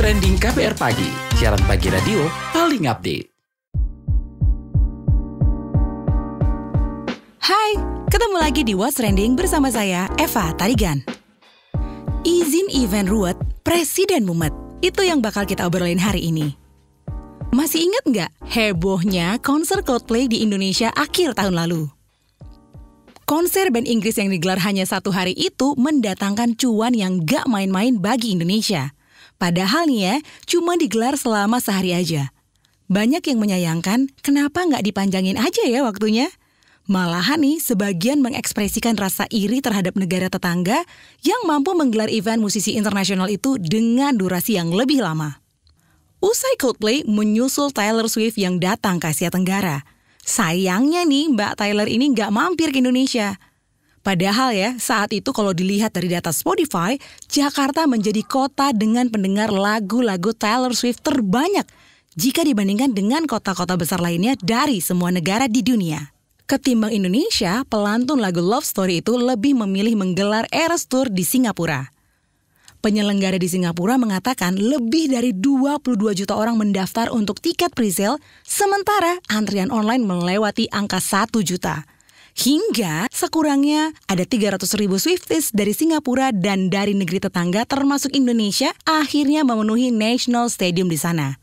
Trending KBR Pagi, siaran pagi radio paling update. Hai, ketemu lagi di What's Trending bersama saya, Eva Tarigan. Izin event ruwet, Presiden mumet. Itu yang bakal kita obrolin hari ini. Masih ingat nggak hebohnya konser Coldplay di Indonesia akhir tahun lalu? Konser band Inggris yang digelar hanya 1 hari itu mendatangkan cuan yang nggak main-main bagi Indonesia. Padahal nih ya, cuma digelar selama sehari aja. Banyak yang menyayangkan, kenapa nggak dipanjangin aja ya waktunya? Malahan nih, sebagian mengekspresikan rasa iri terhadap negara tetangga yang mampu menggelar event musisi internasional itu dengan durasi yang lebih lama. Usai Coldplay menyusul Taylor Swift yang datang ke Asia Tenggara. Sayangnya nih, Mbak Taylor ini nggak mampir ke Indonesia. Padahal ya, saat itu kalau dilihat dari data Spotify, Jakarta menjadi kota dengan pendengar lagu-lagu Taylor Swift terbanyak jika dibandingkan dengan kota-kota besar lainnya dari semua negara di dunia. Ketimbang Indonesia, pelantun lagu Love Story itu lebih memilih menggelar Eras Tour di Singapura. Penyelenggara di Singapura mengatakan lebih dari 22 juta orang mendaftar untuk tiket presale, sementara antrian online melewati angka 1 juta. Hingga sekurangnya ada 300.000 Swifties dari Singapura dan dari negeri tetangga termasuk Indonesia akhirnya memenuhi National Stadium di sana.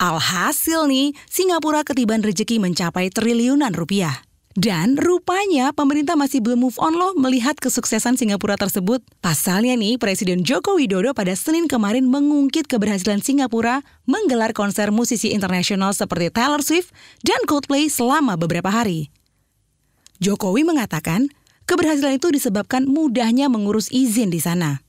Alhasil nih, Singapura ketiban rejeki mencapai triliunan rupiah. Dan rupanya pemerintah masih belum move on loh melihat kesuksesan Singapura tersebut. Pasalnya nih, Presiden Joko Widodo pada Senin kemarin mengungkit keberhasilan Singapura menggelar konser musisi internasional seperti Taylor Swift dan Coldplay selama beberapa hari. Jokowi mengatakan, keberhasilan itu disebabkan mudahnya mengurus izin di sana.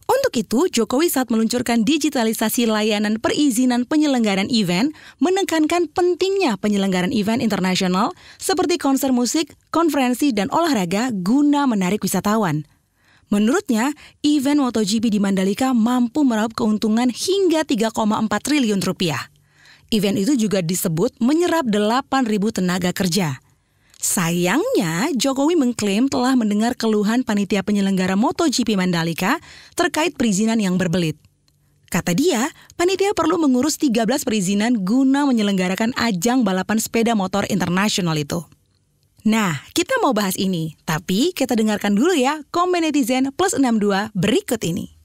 Untuk itu, Jokowi saat meluncurkan digitalisasi layanan perizinan penyelenggaraan event, menekankan pentingnya penyelenggaraan event internasional seperti konser musik, konferensi, dan olahraga guna menarik wisatawan. Menurutnya, event MotoGP di Mandalika mampu meraup keuntungan hingga 3,4 triliun rupiah. Event itu juga disebut menyerap 8.000 tenaga kerja. Sayangnya, Jokowi mengklaim telah mendengar keluhan panitia penyelenggara MotoGP Mandalika terkait perizinan yang berbelit. Kata dia, panitia perlu mengurus 13 perizinan guna menyelenggarakan ajang balapan sepeda motor internasional itu. Nah, kita mau bahas ini, tapi kita dengarkan dulu ya komen netizen plus 62 berikut ini.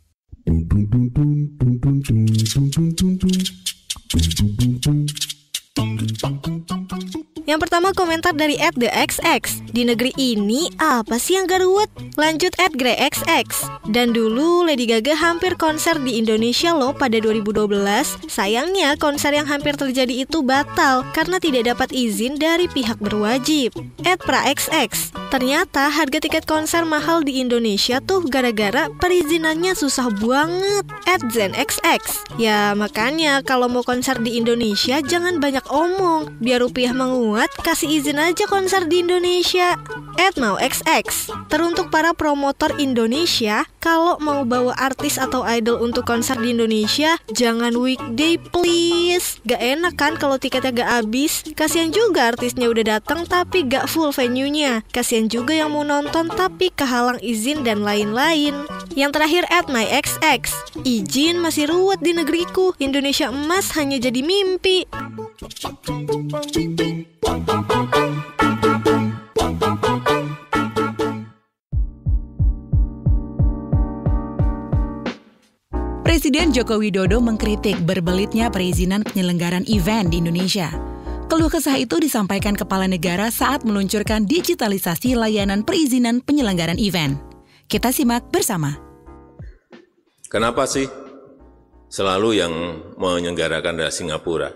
Yang pertama komentar dari @thexx. Di negeri ini apa sih yang gak ruwet? Lanjut @greyxx. Dan dulu Lady Gaga hampir konser di Indonesia loh pada 2012. Sayangnya konser yang hampir terjadi itu batal karena tidak dapat izin dari pihak berwajib. @praxx. Ternyata harga tiket konser mahal di Indonesia tuh gara-gara perizinannya susah banget. @zenxx. Ya makanya kalau mau konser di Indonesia jangan banyak omong. Biar rupiah menguat, kasih izin aja konser di Indonesia. @mauxx. Teruntuk para promotor Indonesia, kalau mau bawa artis atau idol untuk konser di Indonesia, jangan weekday please. Gak enak kan kalau tiketnya gak habis. Kasian juga artisnya udah datang tapi gak full venue-nya. Kasian juga yang mau nonton tapi kehalang izin dan lain-lain. Yang terakhir @myxx. Izin masih ruwet di negeriku. Indonesia emas hanya jadi mimpi. Presiden Joko Widodo mengkritik berbelitnya perizinan penyelenggaraan event di Indonesia. Keluh kesah itu disampaikan Kepala Negara saat meluncurkan digitalisasi layanan perizinan penyelenggaraan event. Kita simak bersama. Kenapa sih selalu yang menyelenggarakan adalah Singapura?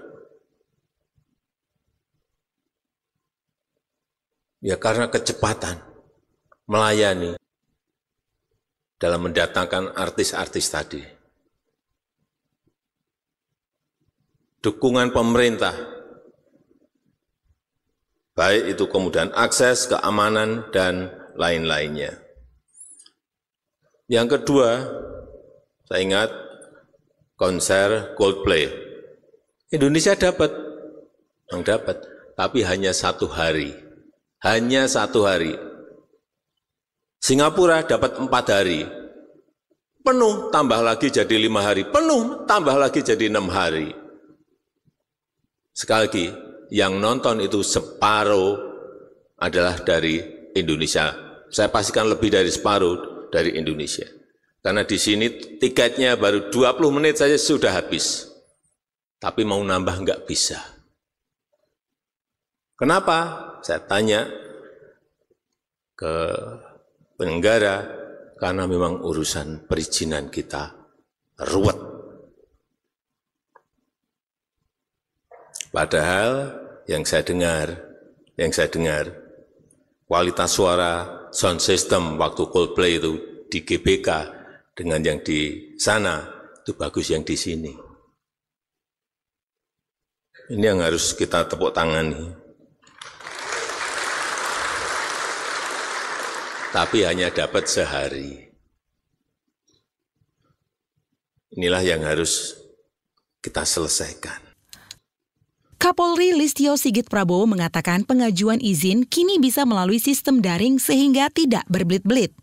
Ya karena kecepatan melayani dalam mendatangkan artis-artis tadi. Dukungan pemerintah, baik itu kemudahan akses, keamanan, dan lain-lainnya. Yang kedua, saya ingat konser Coldplay. Indonesia dapat, tapi hanya 1 hari. Hanya 1 hari. Singapura dapat 4 hari. penuh, tambah lagi jadi 5 hari, penuh, tambah lagi jadi 6 hari. Sekali lagi, yang nonton itu separuh adalah dari Indonesia. Saya pastikan lebih dari separuh dari Indonesia. Karena di sini tiketnya baru 20 menit saja sudah habis. Tapi mau nambah nggak bisa. Kenapa? Saya tanya ke penyelenggara, karena memang urusan perizinan kita ruwet. Padahal yang saya dengar, kualitas suara sound system waktu Coldplay itu di GBK dengan yang di sana itu bagus yang di sini. Ini yang harus kita tepuk tangani. Tapi hanya dapat sehari. Inilah yang harus kita selesaikan. Kapolri Listio Sigit Prabowo mengatakan pengajuan izin kini bisa melalui sistem daring sehingga tidak berbelit-belit.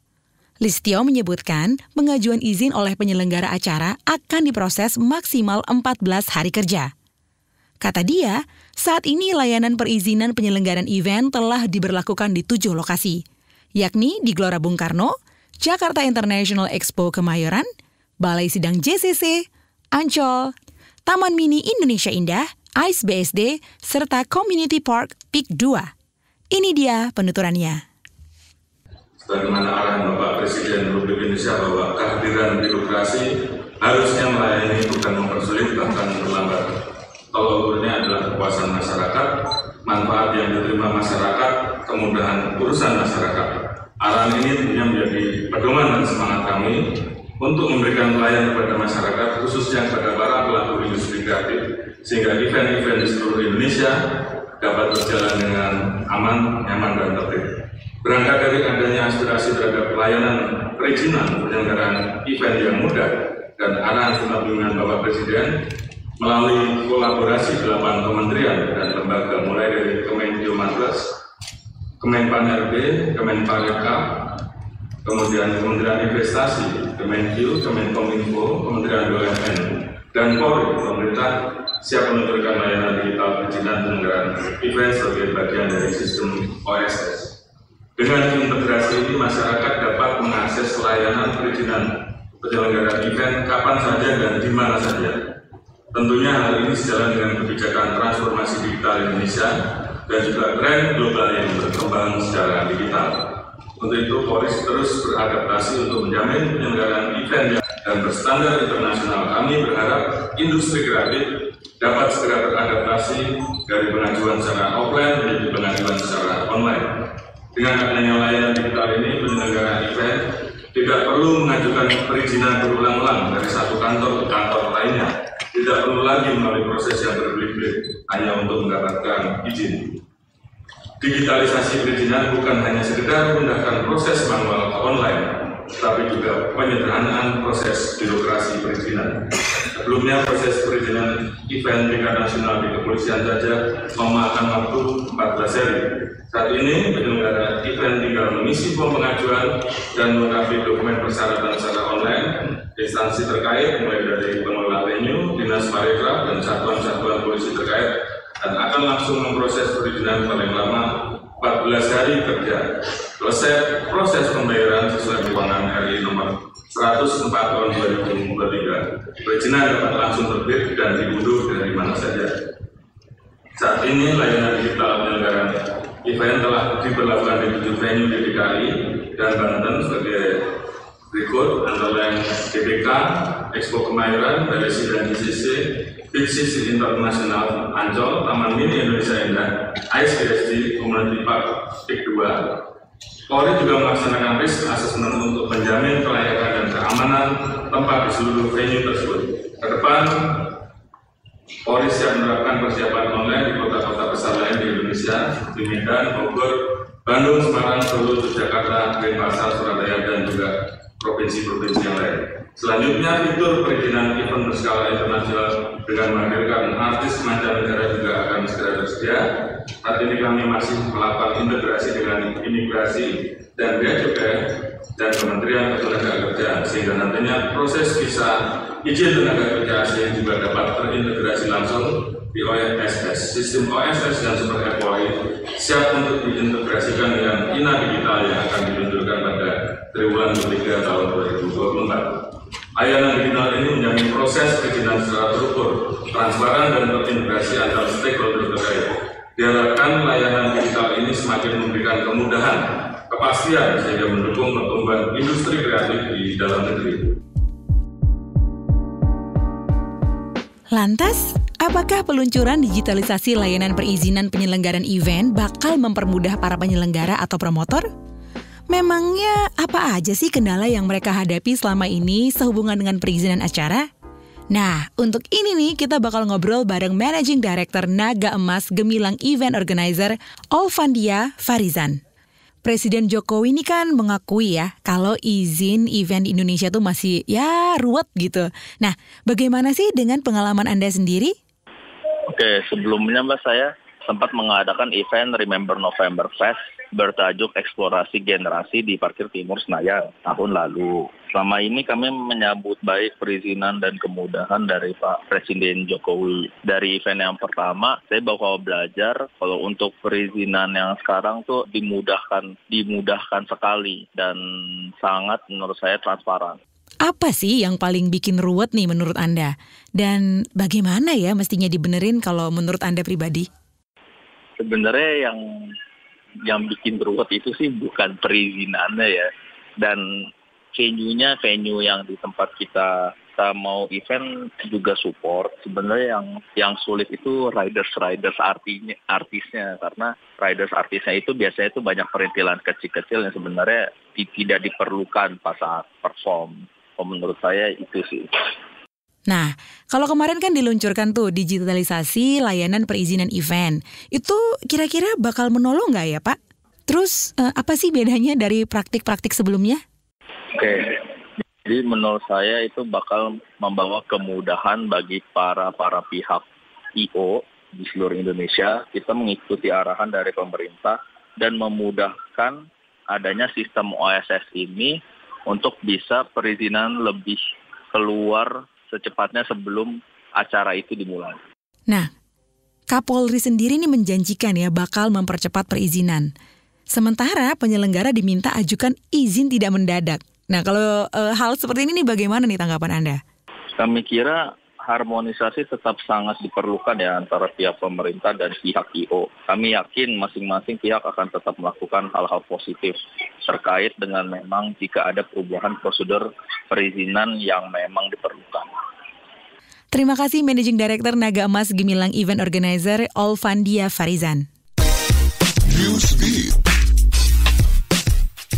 Listio menyebutkan pengajuan izin oleh penyelenggara acara akan diproses maksimal 14 hari kerja. Kata dia, saat ini layanan perizinan penyelenggaraan event telah diberlakukan di 7 lokasi, yakni di Gelora Bung Karno, Jakarta International Expo Kemayoran, Balai Sidang JCC, Ancol, Taman Mini Indonesia Indah, ICE BSD, serta Community Park PIK 2. Ini dia penuturannya. Sebagaimana arahan Bapak Presiden Republik Indonesia bahwa kehadiran birokrasi harusnya melayani bukan mempersulit bahkan memperlambat. Tolak ukurnya adalah kepuasan masyarakat, manfaat yang diterima masyarakat, kemudahan urusan masyarakat. Arahan ini tentunya menjadi pedoman dan semangat kami untuk memberikan pelayanan kepada masyarakat, khususnya kepada para pelaku industri kreatif, sehingga event-event di seluruh Indonesia dapat berjalan dengan aman, nyaman, dan tertib. Berangkat dari adanya aspirasi terhadap pelayanan perizinan penyelenggaraan event yang mudah dan arahan serta bimbingan Bapak Presiden melalui kolaborasi 8 kementerian dan lembaga mulai dari Kemenkeu Marves, Kemenpan RB, Kemenparekraf, kemudian Kementerian Investasi, Kemenkeu, Kemenkominfo, Kementerian BUMN, dan Polri, pemerintah siap menunjukkan layanan digital perizinan penyelenggaraan event sebagai bagian dari sistem OSS. Dengan integrasi ini, masyarakat dapat mengakses layanan perizinan penyelenggaraan event kapan saja dan di mana saja. Tentunya hal ini sejalan dengan kebijakan transformasi digital Indonesia dan juga tren global yang berkembang secara digital. Untuk itu, Polri terus beradaptasi untuk menjamin penyelenggaraan event dan berstandar internasional. Kami berharap industri kreatif dapat segera beradaptasi dari pengajuan secara offline menjadi pengajuan secara online. Dengan adanya layanan digital ini, penyelenggara event tidak perlu mengajukan perizinan berulang-ulang dari satu kantor ke kantor lainnya. Tidak perlu lagi melalui proses yang berbelit-belit hanya untuk mendapatkan izin. Digitalisasi perizinan bukan hanya sekedar memindahkan proses manual ke online, tapi juga penyederhanaan proses birokrasi perizinan. Sebelumnya proses perizinan event tingkat nasional di kepolisian saja memakan waktu 14 hari. Saat ini penyelenggara event tinggal mengisi form pengajuan dan melengkapi dokumen persyaratan secara online. Instansi terkait mulai dari pengelola venue, dinas parekraf, dan satuan-satuan polisi terkait dan akan langsung memproses perizinan paling lama 14 hari kerja. Selesai proses pembayaran sesuai keuangan RI nomor 104 tahun 2023. Perizinan dapat langsung terbit dan diunduh dari mana saja. Saat ini layanan digital penyelenggaraan event telah diberlakukan di 7 venue di DKI dan Banten sebagai berikut, antara lain GBK, Expo Kemayoran, Balai Sidang JCC, Big City International Ancol, Taman Mini Indonesia Indah, ICE BSD, Community Park PIK 2. Polri juga melaksanakan risk assessment untuk menjamin kelayakan dan keamanan tempat di seluruh venue tersebut. Ke depan, Polri siap menerapkan persiapan online di kota-kota besar lain di Indonesia, seperti Medan, Bogor, Bandung, Semarang, Solo, Jakarta, Denpasar, Surabaya, dan juga provinsi-provinsi yang lain. Selanjutnya, fitur perizinan event berskala internasional dengan menghadirkan artis mancanegara juga akan segera tersedia. saat ini kami masih melakukan integrasi dengan imigrasi dan bea cukai dan Kementerian Ketenagakerjaan, sehingga nantinya proses visa izin tenaga kerja asing juga dapat terintegrasi langsung di OSS. Sistem OSS dan Super FOI siap untuk diintegrasikan dengan INA Digital yang akan diluncurkan pada triwulan ketiga tahun 2024. Layanan digital ini menjamin proses perizinan secara terukur, transparan, dan terintegrasi antar stakeholder terkait. Diharapkan layanan digital ini semakin memberikan kemudahan, kepastian, sehingga mendukung pertumbuhan industri kreatif di dalam negeri. Lantas, apakah peluncuran digitalisasi layanan perizinan penyelenggaraan event bakal mempermudah para penyelenggara atau promotor? Memangnya apa aja sih kendala yang mereka hadapi selama ini sehubungan dengan perizinan acara? Nah, untuk ini nih kita bakal ngobrol bareng Managing Director Naga Emas Gemilang Event Organizer, Olfandia Farizan. Presiden Jokowi ini kan mengakui ya kalau izin event di Indonesia tuh masih ruwet gitu. Nah, bagaimana sih dengan pengalaman Anda sendiri? Oke, sebelumnya Mbak, saya sempat mengadakan event Remember November Fest bertajuk Eksplorasi Generasi di Parkir Timur Senayan tahun lalu. Selama ini kami menyambut baik perizinan dan kemudahan dari Pak Presiden Jokowi. Dari event yang pertama, saya bakal belajar kalau untuk perizinan yang sekarang tuh dimudahkan sekali dan sangat menurut saya transparan. Apa sih yang paling bikin ruwet nih menurut Anda? Dan bagaimana ya mestinya dibenerin kalau menurut Anda pribadi? Sebenarnya yang bikin ruwet itu sih bukan perizinannya ya, dan venue yang di tempat kita mau event juga support. Sebenarnya yang sulit itu riders artisnya, karena riders artisnya itu biasanya itu banyak perintilan kecil-kecil yang sebenarnya tidak diperlukan pas saat perform. Menurut saya itu sih. Nah, kalau kemarin kan diluncurkan tuh digitalisasi layanan perizinan event. Itu kira-kira bakal menolong nggak ya Pak? Terus apa sih bedanya dari praktik-praktik sebelumnya? Oke, jadi menurut saya itu bakal membawa kemudahan bagi para pihak I.O. di seluruh Indonesia. Kita mengikuti arahan dari pemerintah dan memudahkan adanya sistem OSS ini untuk bisa perizinan lebih keluar secepatnya sebelum acara itu dimulai. Nah, Kapolri sendiri nih menjanjikan ya bakal mempercepat perizinan. Sementara penyelenggara diminta ajukan izin tidak mendadak. Nah, kalau hal seperti ini nih bagaimana nih tanggapan Anda? Kami kira harmonisasi tetap sangat diperlukan ya antara pihak pemerintah dan pihak I.O. Kami yakin masing-masing pihak akan tetap melakukan hal-hal positif terkait dengan memang jika ada perubahan prosedur perizinan yang memang diperlukan. Terima kasih Managing Director Naga Emas Gemilang Event Organizer Olfandia Farizan.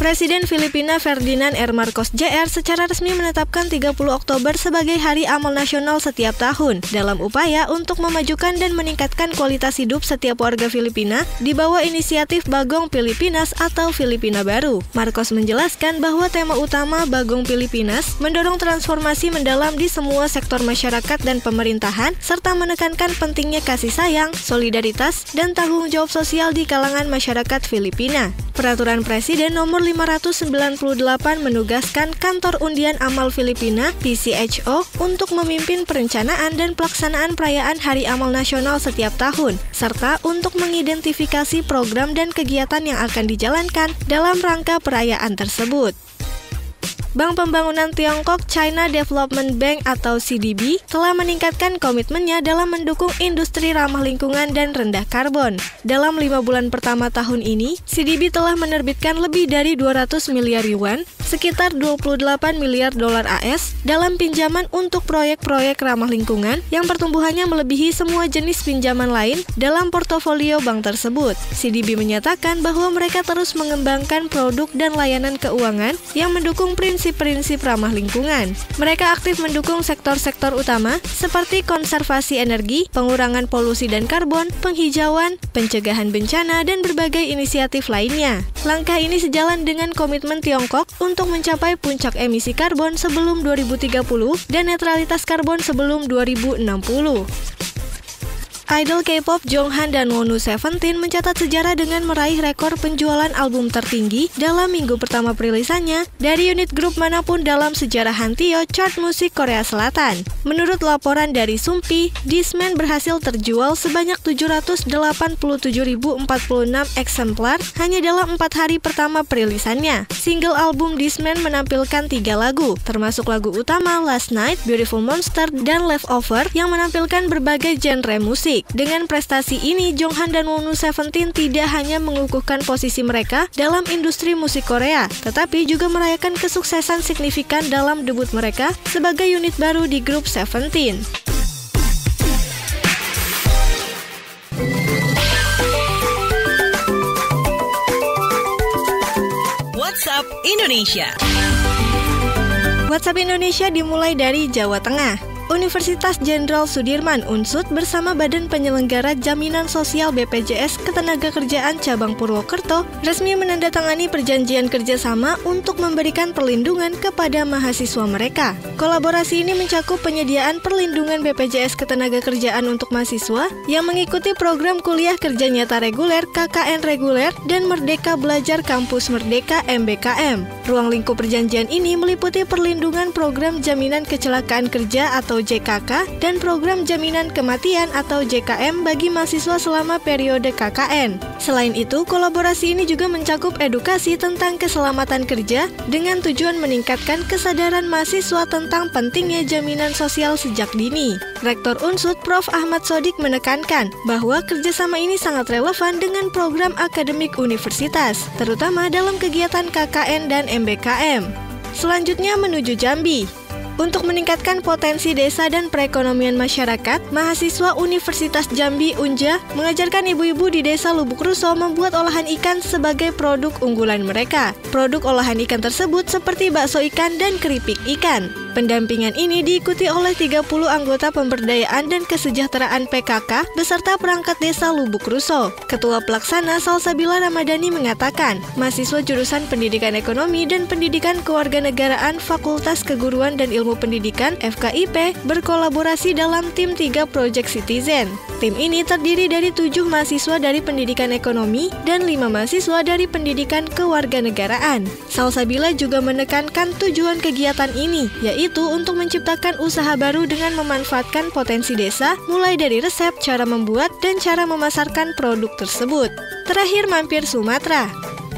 Presiden Filipina Ferdinand R. Marcos Jr. secara resmi menetapkan 30 Oktober sebagai Hari Amal Nasional setiap tahun dalam upaya untuk memajukan dan meningkatkan kualitas hidup setiap warga Filipina di bawah inisiatif Bagong Pilipinas atau Filipina Baru. Marcos menjelaskan bahwa tema utama Bagong Pilipinas mendorong transformasi mendalam di semua sektor masyarakat dan pemerintahan serta menekankan pentingnya kasih sayang, solidaritas, dan tanggung jawab sosial di kalangan masyarakat Filipina. Peraturan Presiden nomor 598 menugaskan Kantor Undian Amal Filipina (PCHO) untuk memimpin perencanaan dan pelaksanaan perayaan Hari Amal Nasional setiap tahun, serta untuk mengidentifikasi program dan kegiatan yang akan dijalankan dalam rangka perayaan tersebut. Bank Pembangunan Tiongkok China Development Bank atau CDB telah meningkatkan komitmennya dalam mendukung industri ramah lingkungan dan rendah karbon. Dalam 5 bulan pertama tahun ini, CDB telah menerbitkan lebih dari 200 miliar yuan, sekitar 28 miliar dolar AS, dalam pinjaman untuk proyek-proyek ramah lingkungan yang pertumbuhannya melebihi semua jenis pinjaman lain dalam portofolio bank tersebut. CDB menyatakan bahwa mereka terus mengembangkan produk dan layanan keuangan yang mendukung prinsip-prinsip ramah lingkungan. Mereka aktif mendukung sektor-sektor utama seperti konservasi energi, pengurangan polusi dan karbon, penghijauan, pencegahan bencana, dan berbagai inisiatif lainnya. Langkah ini sejalan dengan komitmen Tiongkok untuk mencapai puncak emisi karbon sebelum 2030 dan netralitas karbon sebelum 2060. idol K-pop Jonghan dan Wonu Seventeen mencatat sejarah dengan meraih rekor penjualan album tertinggi dalam minggu pertama perilisannya dari unit grup manapun dalam sejarah Hanteo chart musik Korea Selatan. Menurut laporan dari Sumpi, This Man berhasil terjual sebanyak 787.046 eksemplar hanya dalam 4 hari pertama perilisannya. Single album This Man menampilkan 3 lagu, termasuk lagu utama Last Night, Beautiful Monster, dan Leftover yang menampilkan berbagai genre musik. Dengan prestasi ini, Jonghan dan Wonu Seventeen tidak hanya mengukuhkan posisi mereka dalam industri musik Korea, tetapi juga merayakan kesuksesan signifikan dalam debut mereka sebagai unit baru di grup Seventeen. WhatsApp Indonesia. WhatsApp Indonesia dimulai dari Jawa Tengah. Universitas Jenderal Sudirman (UNSUD) bersama Badan Penyelenggara Jaminan Sosial BPJS Ketenagakerjaan Cabang Purwokerto resmi menandatangani perjanjian kerjasama untuk memberikan perlindungan kepada mahasiswa mereka. Kolaborasi ini mencakup penyediaan perlindungan BPJS Ketenagakerjaan untuk mahasiswa yang mengikuti program kuliah kerja nyata reguler KKN reguler dan Merdeka Belajar Kampus Merdeka MBKM. Ruang lingkup perjanjian ini meliputi perlindungan program jaminan kecelakaan kerja atau JKK dan program jaminan kematian atau JKM bagi mahasiswa selama periode KKN. Selain itu, kolaborasi ini juga mencakup edukasi tentang keselamatan kerja dengan tujuan meningkatkan kesadaran mahasiswa tentang pentingnya jaminan sosial sejak dini. Rektor UNSUD Prof. Ahmad Sodik menekankan bahwa kerjasama ini sangat relevan dengan program akademik universitas, terutama dalam kegiatan KKN dan MBKM. Selanjutnya menuju Jambi. Untuk meningkatkan potensi desa dan perekonomian masyarakat, mahasiswa Universitas Jambi UNJA mengajarkan ibu-ibu di desa Lubuk Ruso membuat olahan ikan sebagai produk unggulan mereka. Produk olahan ikan tersebut seperti bakso ikan dan keripik ikan. Pendampingan ini diikuti oleh 30 anggota pemberdayaan dan kesejahteraan PKK beserta perangkat desa Lubuk Ruso. Ketua Pelaksana Salsabila Ramadhani mengatakan, mahasiswa jurusan Pendidikan Ekonomi dan Pendidikan Kewarganegaraan Fakultas Keguruan dan Ilmu Pendidikan FKIP berkolaborasi dalam tim 3 Project Citizen. Tim ini terdiri dari 7 mahasiswa dari Pendidikan Ekonomi dan 5 mahasiswa dari Pendidikan Kewarganegaraan. Salsabila juga menekankan tujuan kegiatan ini, yaitu untuk menciptakan usaha baru dengan memanfaatkan potensi desa, mulai dari resep, cara membuat, dan cara memasarkan produk tersebut. Terakhir mampir Sumatera.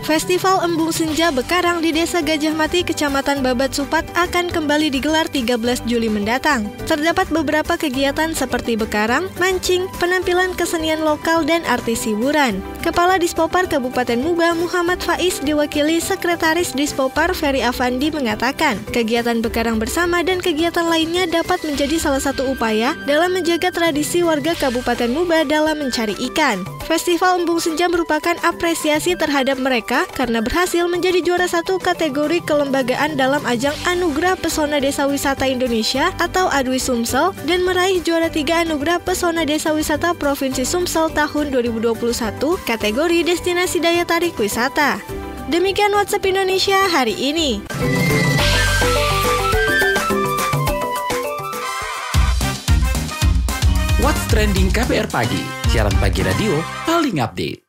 Festival Embung Senja Bekarang di Desa Gajah Mati, Kecamatan Babat Supat akan kembali digelar 13 Juli mendatang. Terdapat beberapa kegiatan seperti bekarang, mancing, penampilan kesenian lokal, dan artis hiburan. Kepala Dispopar Kabupaten Muba Muhammad Faiz diwakili Sekretaris Dispopar Ferry Afandi mengatakan, kegiatan bekarang bersama dan kegiatan lainnya dapat menjadi salah satu upaya dalam menjaga tradisi warga Kabupaten Muba dalam mencari ikan. Festival Embung Senja merupakan apresiasi terhadap mereka karena berhasil menjadi juara 1 kategori kelembagaan dalam ajang Anugerah Pesona Desa Wisata Indonesia atau ADWI Sumsel dan meraih juara 3 Anugerah Pesona Desa Wisata Provinsi Sumsel tahun 2021 kategori Destinasi Daya Tarik Wisata. Demikian WhatsApp Indonesia hari ini. What's Trending KBR Pagi, siaran pagi radio paling update.